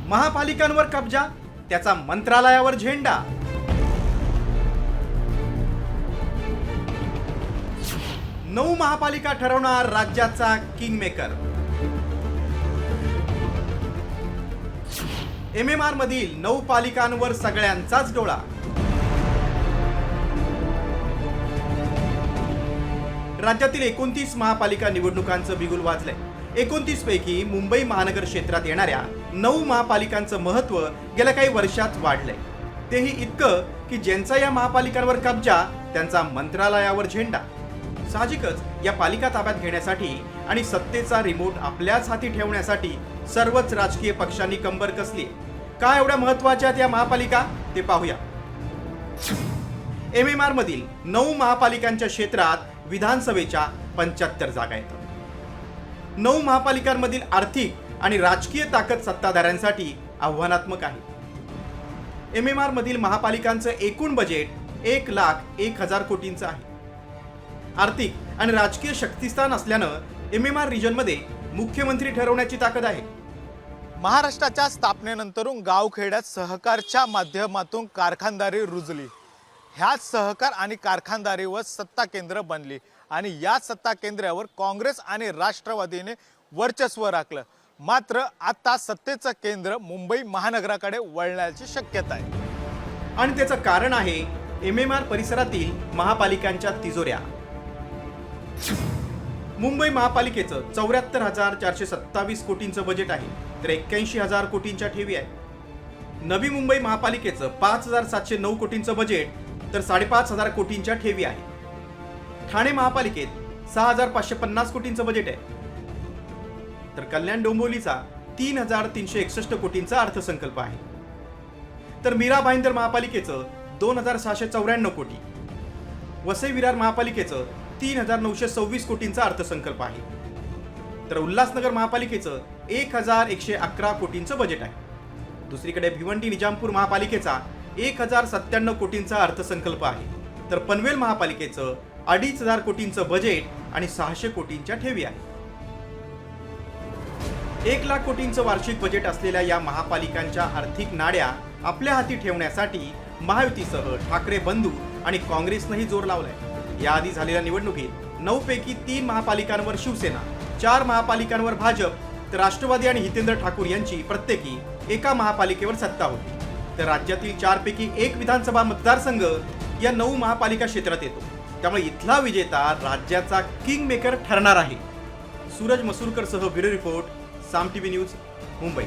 महापालिकांवर कब्जा, त्याचा मंत्रालयावर झेंडा। 9 महापालिका ठरवणार राज्याचा किंगमेकर। MMR मधील 9 पालिकांवर सगळ्यांचाच डोळा। राज्यातील 29 महापालिका निवडणुकांचं बिगुल वाजलंय। 29 पैकी मुंबई महानगर क्षेत्रात येणाऱ्या 9 महापालिकांचं महत्त्व गेल्या काही वर्षात वाढलंय। तेही इतकं की ज्यांचा या महापालिकांवर कब्जा त्यांचा मंत्रालयावर झेंडा। साहजिकच या पालिका ताब्यात घेण्यासाठी आणि सत्तेचा रिमोट आपल्याच हाती ठेवण्यासाठी सर्वच राजकीय पक्षांनी कंबर कसली। काय एवढ्या महत्त्वाच्या या महापालिका ते पाहूया। MMR मधील 9 महापालिकांच्या क्षेत्रात विधानसभेच्या 75 जागा आहेत। 9 महापालिकांमधील आर्थिक आणि राजकीय ताकद सत्ताधाऱ्यांसाठी आव्हानात्मक आहे। MMR मधील महापालिकांचं एकूण बजेट 1,01,000 कोटींचं आहे। आर्थिक आणि राजकीय शक्तिस्थान असल्यानं MMR रिजनमध्ये मुख्यमंत्री ठरवण्याची ताकद आहे। महाराष्ट्राच्या स्थापनेनंतरून गावखेड्यात सहकारच्या माध्यमातून कारखानदारी रुजली। ह्याच सहकार आणि कारखानदारीवर सत्ता केंद्र बनली आणि या सत्ता केंद्रावर काँग्रेस आणि राष्ट्रवादीने वर्चस्व राखलं। मात्र आता सत्तेचं केंद्र मुंबई महानगराकडे वळण्याची शक्यता आहे आणि त्याचं कारण आहे MMR परिसरातील महापालिकांच्या तिजोऱ्या। मुंबई महापालिकेचं 74,427 कोटींचं बजेट आहे, तर 81,000 कोटींच्या ठेवी आहे। नवी मुंबई महापालिकेचं 5,709 कोटींचं बजेट, तर 5,500 कोटींच्या ठेवी आहे। ठाणे महापालिकेत 6,550 कोटींचं बजेट आहे, तर कल्याण डोंबिवलीचा 3,361 कोटींचा अर्थसंकल्प आहे। तर मीरा भाईंदर महापालिकेचं 2,694 कोटी, वसई विरार महापालिकेचं 3,926 कोटींचा अर्थसंकल्प आहे। तर उल्हासनगर महापालिकेचं 1,111 कोटींचं बजेट आहे। दुसरीकडे भिवंडी निजामपूर महापालिकेचा 1,097 कोटींचा अर्थसंकल्प आहे, तर पनवेल महापालिकेचं 2,500 कोटींचं बजेट आणि 600 कोटींच्या ठेवी आहे। 1,00,000 कोटींचं वार्षिक बजेट असलेल्या या महापालिकांच्या आर्थिक नाड्या आपल्या हाती ठेवण्यासाठी महायुतीसह ठाकरे बंधू आणि काँग्रेसनंही जोर लावलाय। याआधी झालेल्या निवडणुकीत 9 पैकी 3 महापालिकांवर शिवसेना, 4 महापालिकांवर भाजप, तर राष्ट्रवादी आणि हितेंद्र ठाकूर यांची प्रत्येकी एका महापालिकेवर सत्ता होती। तर राज्यातील 4 पैकी 1 विधानसभा मतदारसंघ या 9 महापालिका क्षेत्रात येतो। त्यामुळे इथला विजेता राज्याचा किंग मेकर ठरणार आहे। सूरज मसूरकर सह ब्युरो रिपोर्ट, साम टीव्ही न्यूज, मुंबई।